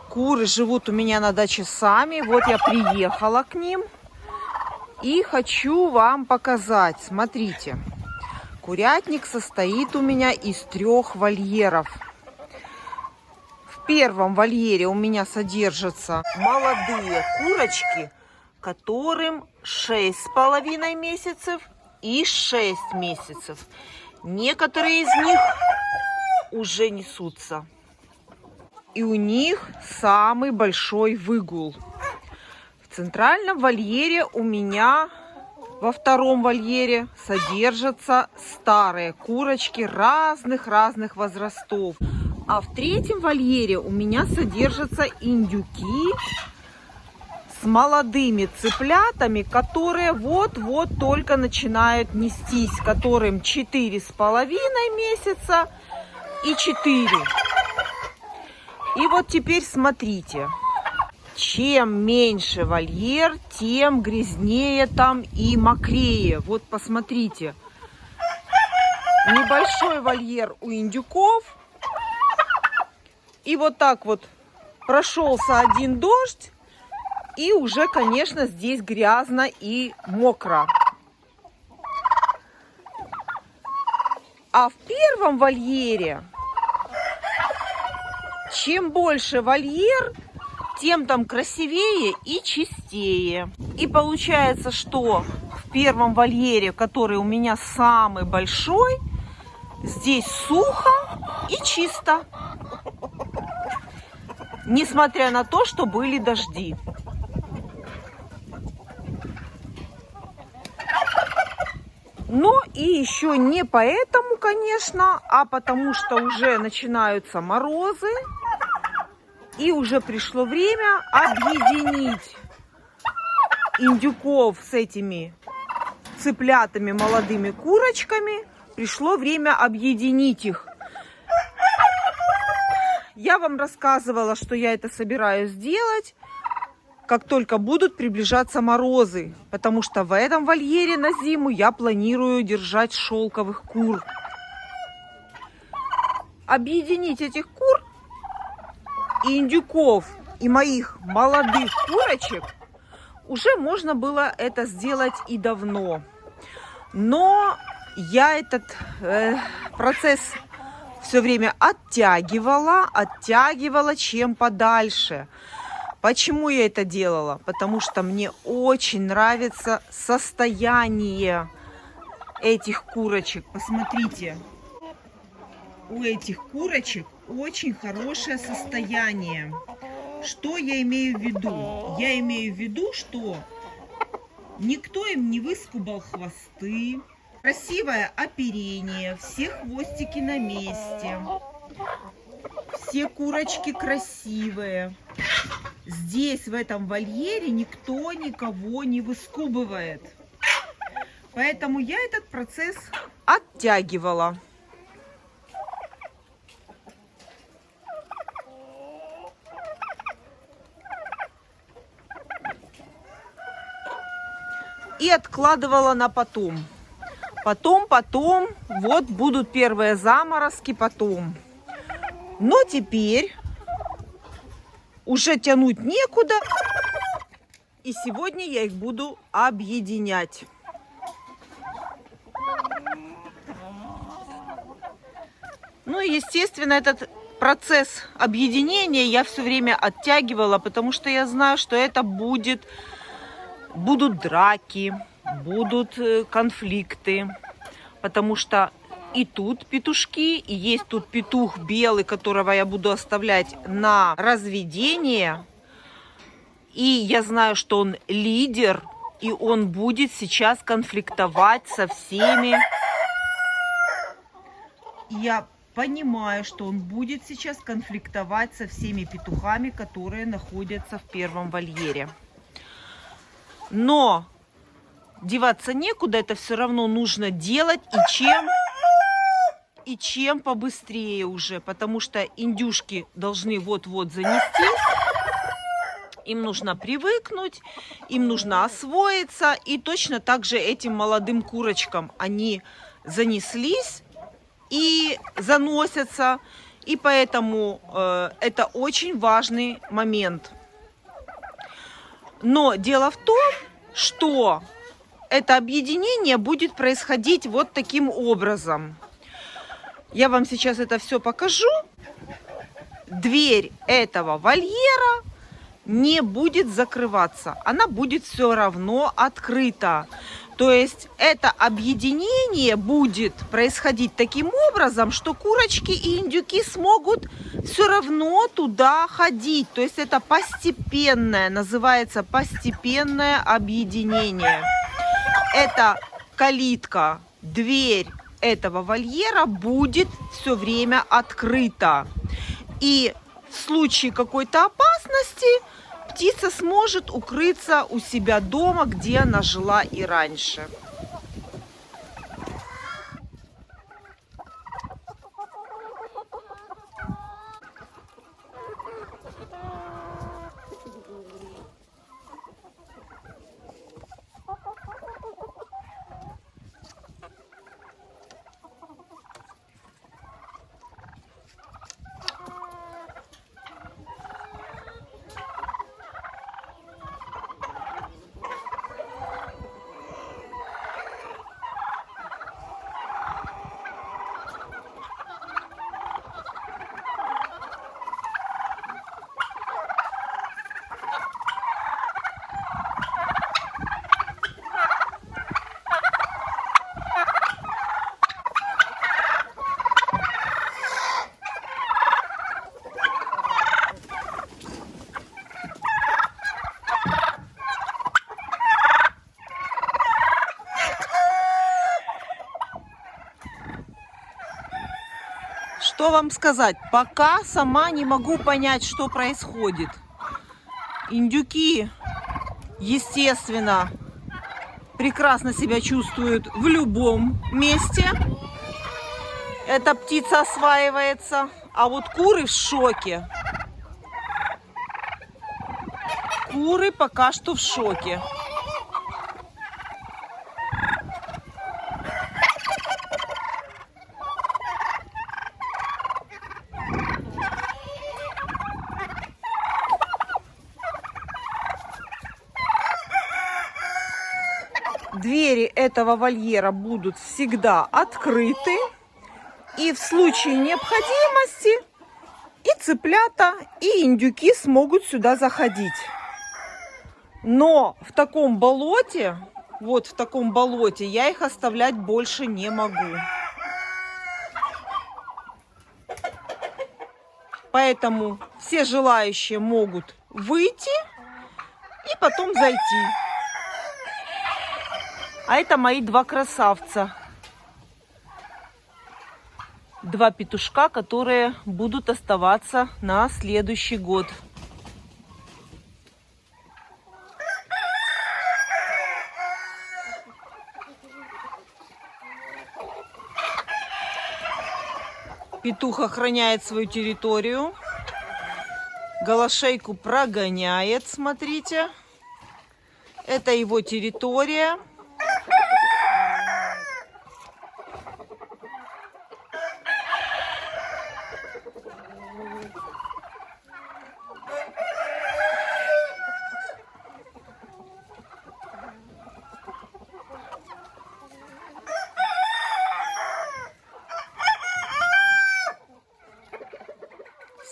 Куры живут у меня на даче сами. Вот я приехала к ним. И хочу вам показать. Смотрите. Курятник состоит у меня из 3 вольеров. В первом вольере у меня содержатся молодые курочки, которым 6,5 месяцев и 6 месяцев. Некоторые из них уже несутся. И у них самый большой выгул. В центральном вольере у меня во 2-м вольере содержатся старые курочки разных возрастов. А в 3-м вольере у меня содержатся индюки с молодыми цыплятами, которые вот-вот только начинают нестись, которым 4,5 месяца и 4. И вот теперь смотрите, чем меньше вольер, тем грязнее там и мокрее. Вот посмотрите, небольшой вольер у индюков. И вот так вот прошелся один дождь, и уже, конечно, здесь грязно и мокро. А в 1-м вольере, чем больше вольер, тем там красивее и чистее. И получается, что в 1-м вольере, который у меня самый большой, здесь сухо и чисто. Несмотря на то, что были дожди. Но и еще не поэтому, конечно, а потому что уже начинаются морозы. И уже пришло время объединить индюков с этими цыплятами, молодыми курочками. Пришло время объединить их. Я вам рассказывала, что я это собираюсь сделать, как только будут приближаться морозы. Потому что в этом вольере на зиму я планирую держать шелковых кур. Объединить этих кур и индюков, и моих молодых курочек уже можно было это сделать и давно. Но я этот процесс все время оттягивала чем подальше. Почему я это делала? Потому что мне очень нравится состояние этих курочек. Посмотрите, у этих курочек очень хорошее состояние. Что я имею в виду? Я имею в виду, что никто им не выскубал хвосты, красивое оперение, все хвостики на месте, все курочки красивые. Здесь, в этом вольере, никто никого не выскубывает. Поэтому я этот процесс оттягивала. И откладывала на потом. Потом, вот будут первые заморозки потом. Но теперь уже тянуть некуда. И сегодня я их буду объединять. Ну и, естественно, этот процесс объединения я все время оттягивала, потому что я знаю, что это будут драки, будут конфликты, потому что и тут петушки, и есть тут петух белый, которого я буду оставлять на разведение. И я знаю, что он лидер, и он будет сейчас конфликтовать со всеми. Я понимаю, что он будет сейчас конфликтовать со всеми петухами, которые находятся в 1-м вольере. Но деваться некуда, это все равно нужно делать, и чем побыстрее уже, потому что индюшки должны вот-вот занестись, им нужно привыкнуть, им нужно освоиться, и точно так же этим молодым курочкам они занеслись и заносятся, И поэтому это очень важный момент. Но дело в том, что это объединение будет происходить вот таким образом. Я вам сейчас это все покажу. Дверь этого вольера не будет закрываться. Она будет все равно открыта. То есть это объединение будет происходить таким образом, что курочки и индюки смогут все равно туда ходить. То есть это постепенное, называется постепенное объединение. Это калитка, дверь этого вольера будет все время открыта. И в случае какой-то опасности птица сможет укрыться у себя дома, где она жила и раньше. Что вам сказать? Пока сама не могу понять, что происходит. Индюки, естественно, прекрасно себя чувствуют в любом месте. Эта птица осваивается. А вот куры в шоке. Куры пока что в шоке. Двери этого вольера будут всегда открыты. И в случае необходимости и цыплята, и индюки смогут сюда заходить. Но в таком болоте, вот в таком болоте, я их оставлять больше не могу. Поэтому все желающие могут выйти и потом зайти. А это мои два красавца. Два петушка, которые будут оставаться на следующий год. Петух охраняет свою территорию. Голошейку прогоняет, смотрите. Это его территория.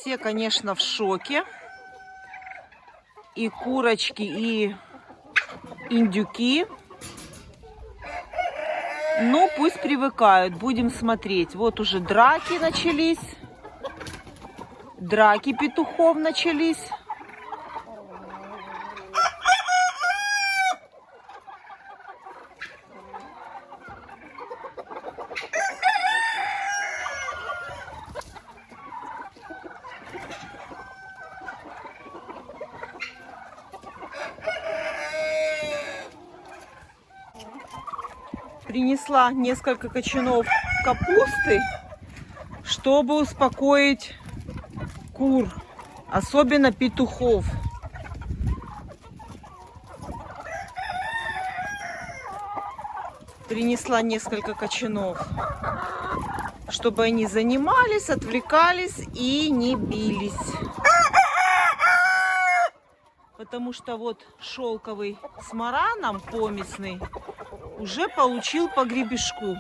Все, конечно, в шоке. И курочки, и индюки. Но пусть привыкают. Будем смотреть. Вот уже драки начались. Драки петухов начались. Принесла несколько кочанов капусты, чтобы успокоить кур, особенно петухов. Принесла несколько кочанов. чтобы они занимались, отвлекались и не бились. Потому что вот шелковый с мараном помесный уже получил по гребешку.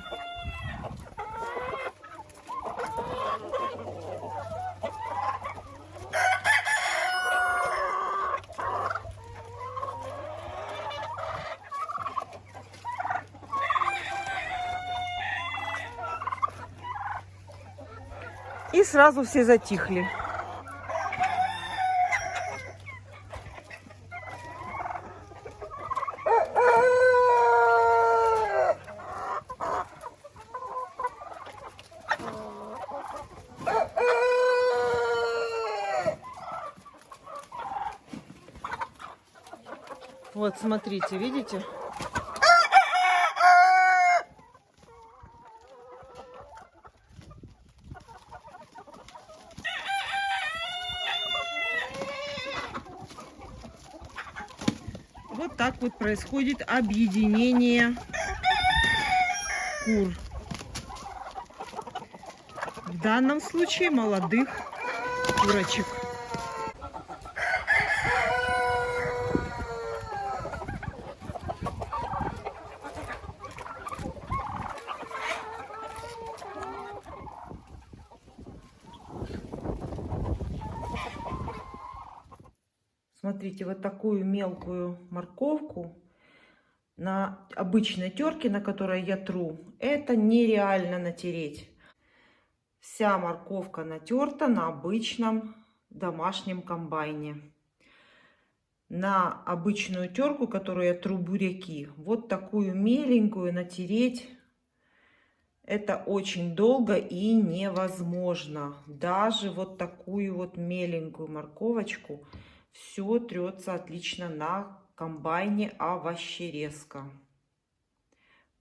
И сразу все затихли. Вот, смотрите, видите? Вот так вот происходит объединение кур. В данном случае молодых курочек. Смотрите, вот такую мелкую морковку на обычной терке, на которой я тру, это нереально натереть. Вся морковка натерта на обычном домашнем комбайне. На обычную терку, которую я тру буряки, вот такую меленькую натереть, это очень долго и невозможно. Даже вот такую вот меленькую морковочку все трется отлично на комбайне овощерезка.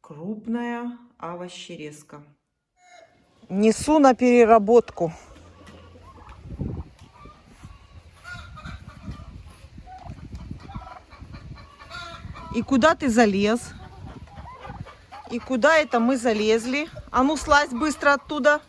Крупная овощерезка. Несу на переработку. И куда ты залез? И куда это мы залезли? А ну слазь быстро оттуда.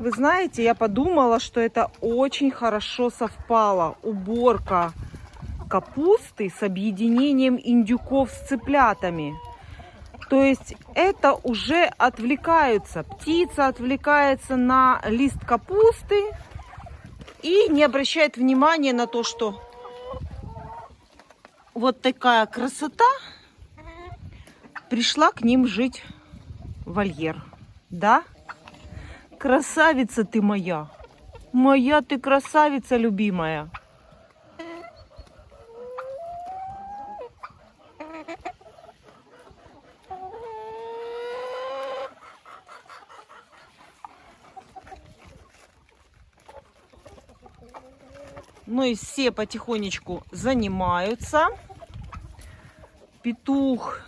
Вы знаете, я подумала, что это очень хорошо совпало. Уборка капусты с объединением индюков с цыплятами. То есть это уже отвлекаются. Птица отвлекается на лист капусты и не обращает внимания на то, что вот такая красота пришла к ним жить в вольер. Да? Красавица ты моя. Моя ты красавица любимая. Ну и все потихонечку занимаются. Петух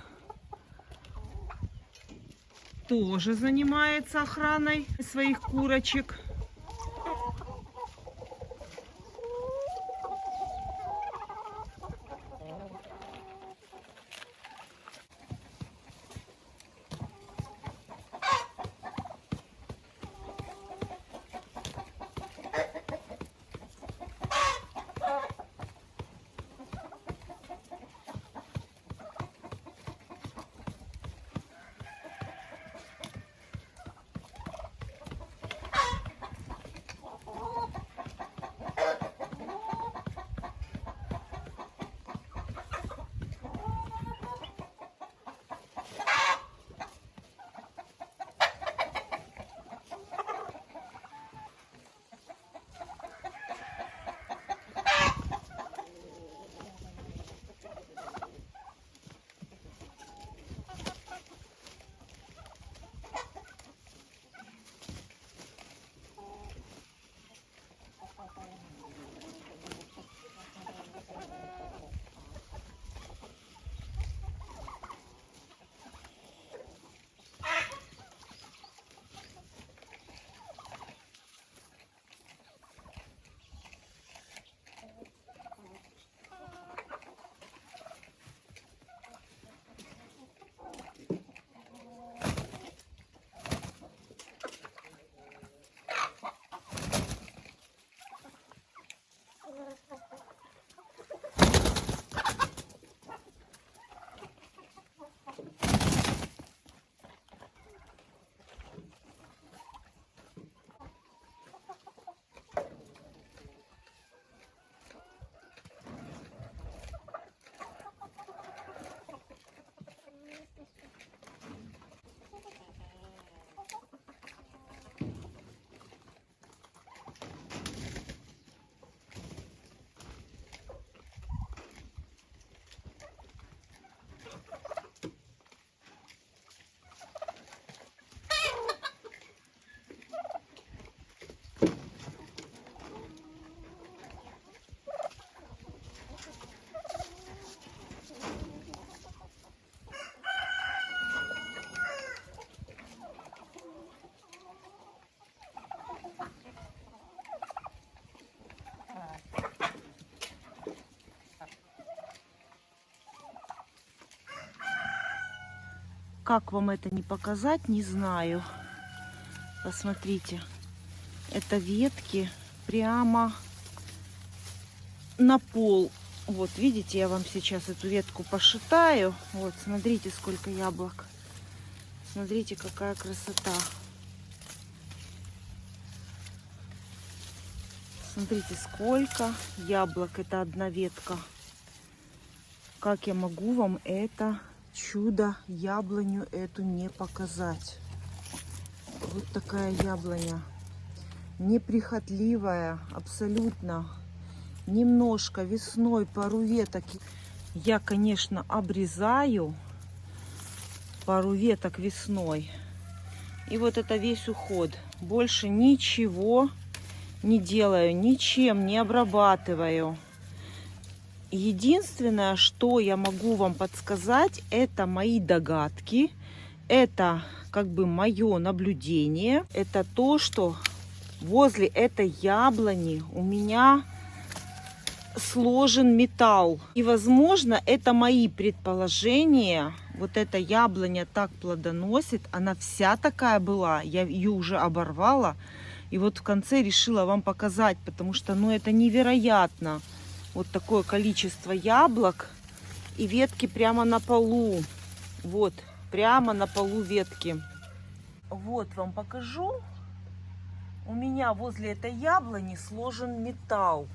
тоже занимается охраной своих курочек. Как вам это не показать, не знаю. Посмотрите, это ветки прямо на пол. Вот, видите, я вам сейчас эту ветку пошатаю. Вот, смотрите, сколько яблок. Смотрите, какая красота. Смотрите, сколько яблок. Это одна ветка. Как я могу вам это чудо, яблоню эту не показать? Вот такая яблоня. Неприхотливая, абсолютно. Немножко весной пару веток я, конечно, обрезаю. Пару веток весной. И вот это весь уход. Больше ничего не делаю, ничем не обрабатываю. Единственное, что я могу вам подсказать, это мои догадки. Это как бы мое наблюдение. Это то, что возле этой яблони у меня сложен металл. И, возможно, это мои предположения. Вот эта яблоня так плодоносит. Она вся такая была. Я ее уже оборвала. И вот в конце решила вам показать, потому что, ну, это невероятно. Вот такое количество яблок и ветки прямо на полу. Вот, прямо на полу ветки. Вот вам покажу. У меня возле этой яблони сложен металл.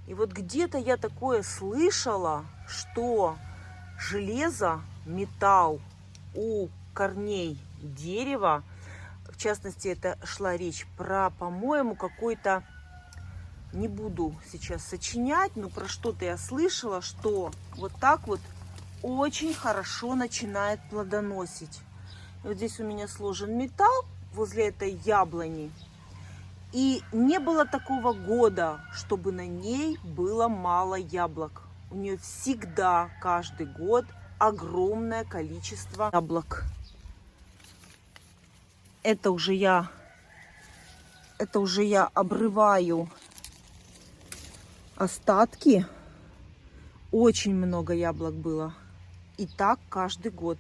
И вот где-то я такое слышала, что железо, металл у корней дерева, в частности, это шла речь про, по-моему, какой-то, не буду сейчас сочинять, но про что-то я слышала, что вот так вот очень хорошо начинает плодоносить. И вот здесь у меня сложен металл возле этой яблони. И не было такого года, чтобы на ней было мало яблок. У нее всегда, каждый год, огромное количество яблок. Это уже я обрываю остатки. Очень много яблок было. И так каждый год.